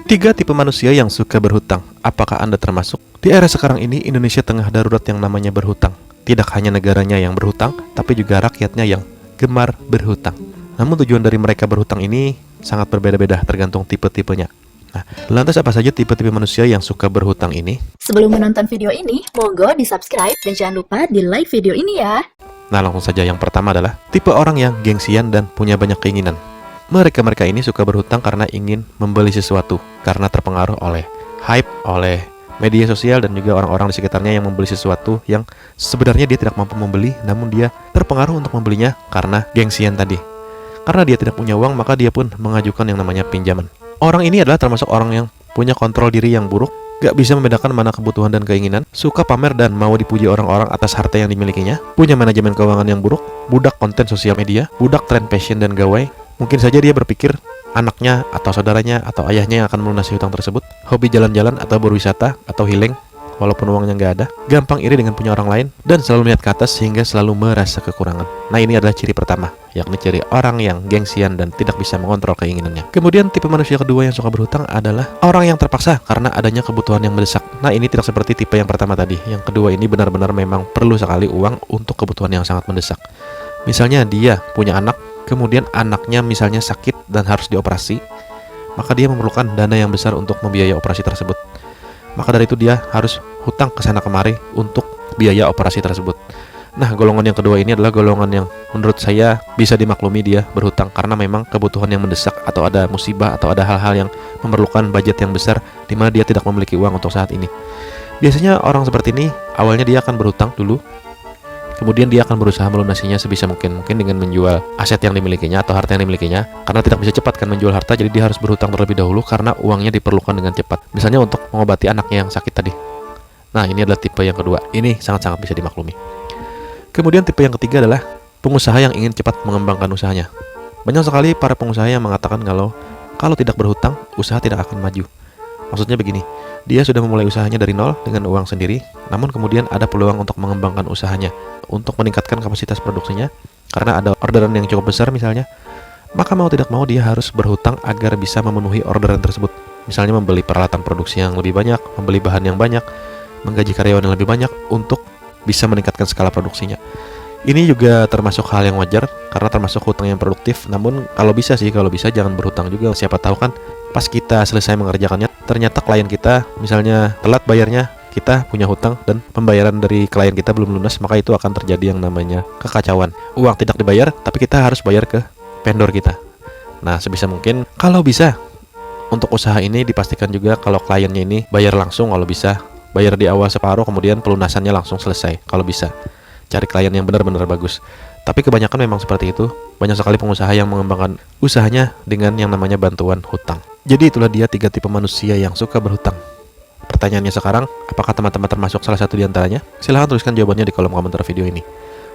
Tiga tipe manusia yang suka berhutang. Apakah Anda termasuk? Di era sekarang ini, Indonesia tengah darurat yang namanya berhutang. Tidak hanya negaranya yang berhutang, tapi juga rakyatnya yang gemar berhutang. Namun tujuan dari mereka berhutang ini sangat berbeda-beda tergantung tipe-tipenya. Nah, lantas apa saja tipe-tipe manusia yang suka berhutang ini? Sebelum menonton video ini, monggo di-subscribe dan jangan lupa di-like video ini ya. Nah, langsung saja yang pertama adalah tipe orang yang gengsian dan punya banyak keinginan. Mereka ini suka berhutang karena ingin membeli sesuatu, karena terpengaruh oleh hype, oleh media sosial dan juga orang-orang di sekitarnya yang membeli sesuatu yang sebenarnya dia tidak mampu membeli, namun dia terpengaruh untuk membelinya karena gengsian tadi. Karena dia tidak punya uang, maka dia pun mengajukan yang namanya pinjaman. Orang ini adalah termasuk orang yang punya kontrol diri yang buruk, gak bisa membedakan mana kebutuhan dan keinginan, suka pamer dan mau dipuji orang-orang atas harta yang dimilikinya, punya manajemen keuangan yang buruk, budak konten sosial media, budak tren fashion dan gawai. Mungkin saja dia berpikir anaknya atau saudaranya atau ayahnya yang akan melunasi hutang tersebut. Hobi jalan-jalan atau berwisata atau healing walaupun uangnya nggak ada. Gampang iri dengan punya orang lain dan selalu melihat ke atas sehingga selalu merasa kekurangan. Nah, ini adalah ciri pertama, yakni ciri orang yang gengsian dan tidak bisa mengontrol keinginannya. Kemudian tipe manusia kedua yang suka berhutang adalah orang yang terpaksa karena adanya kebutuhan yang mendesak. Nah, ini tidak seperti tipe yang pertama tadi. Yang kedua ini benar-benar memang perlu sekali uang untuk kebutuhan yang sangat mendesak. Misalnya dia punya anak, kemudian anaknya misalnya sakit dan harus dioperasi, maka dia memerlukan dana yang besar untuk membiayai operasi tersebut. Maka dari itu dia harus hutang ke sana kemari untuk biaya operasi tersebut. Nah, golongan yang kedua ini adalah golongan yang menurut saya bisa dimaklumi dia berhutang karena memang kebutuhan yang mendesak atau ada musibah atau ada hal-hal yang memerlukan budget yang besar di mana dia tidak memiliki uang untuk saat ini. Biasanya orang seperti ini awalnya dia akan berhutang dulu. Kemudian dia akan berusaha melunasinya sebisa mungkin dengan menjual aset yang dimilikinya atau harta yang dimilikinya. Karena tidak bisa cepat kan menjual harta, jadi dia harus berhutang terlebih dahulu karena uangnya diperlukan dengan cepat. Misalnya untuk mengobati anaknya yang sakit tadi. Nah, ini adalah tipe yang kedua. Ini sangat-sangat bisa dimaklumi. Kemudian tipe yang ketiga adalah pengusaha yang ingin cepat mengembangkan usahanya. Banyak sekali para pengusaha yang mengatakan kalau tidak berhutang, usaha tidak akan maju. Maksudnya begini, dia sudah memulai usahanya dari nol dengan uang sendiri, namun kemudian ada peluang untuk mengembangkan usahanya, untuk meningkatkan kapasitas produksinya, karena ada orderan yang cukup besar misalnya, maka mau tidak mau dia harus berhutang agar bisa memenuhi orderan tersebut. Misalnya membeli peralatan produksi yang lebih banyak, membeli bahan yang banyak, menggaji karyawan yang lebih banyak untuk bisa meningkatkan skala produksinya. Ini juga termasuk hal yang wajar, karena termasuk hutang yang produktif, namun kalau bisa jangan berhutang juga. Siapa tahu kan pas kita selesai mengerjakannya, ternyata klien kita misalnya telat bayarnya, kita punya hutang dan pembayaran dari klien kita belum lunas, maka itu akan terjadi yang namanya kekacauan. Uang tidak dibayar, tapi kita harus bayar ke vendor kita. Nah, sebisa mungkin kalau bisa untuk usaha ini dipastikan juga kalau kliennya ini bayar langsung, kalau bisa bayar di awal separuh, kemudian pelunasannya langsung selesai. Kalau bisa cari klien yang benar-benar bagus. Tapi kebanyakan memang seperti itu. Banyak sekali pengusaha yang mengembangkan usahanya dengan yang namanya bantuan hutang. Jadi itulah dia 3 tipe manusia yang suka berhutang. Pertanyaannya sekarang, apakah teman-teman termasuk salah satu di antaranya? Silahkan tuliskan jawabannya di kolom komentar video ini.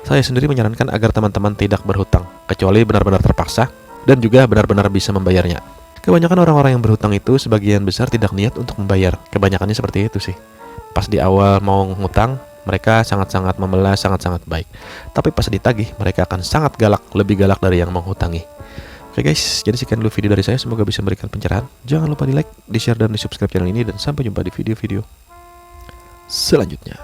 Saya sendiri menyarankan agar teman-teman tidak berhutang, kecuali benar-benar terpaksa dan juga benar-benar bisa membayarnya. Kebanyakan orang-orang yang berhutang itu sebagian besar tidak niat untuk membayar. Kebanyakannya seperti itu sih. Pas di awal mau ngutang, mereka sangat-sangat memelas, sangat-sangat baik. Tapi pas ditagih, mereka akan sangat galak, lebih galak dari yang menghutangi. Oke guys, jadi sekian dulu video dari saya. Semoga bisa memberikan pencerahan. Jangan lupa di like, di share, dan di subscribe channel ini. Dan sampai jumpa di video-video selanjutnya.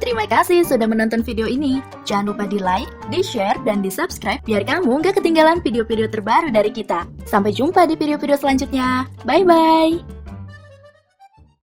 Terima kasih sudah menonton video ini. Jangan lupa di like, di share, dan di subscribe biar kamu gak ketinggalan video-video terbaru dari kita. Sampai jumpa di video-video selanjutnya. Bye-bye.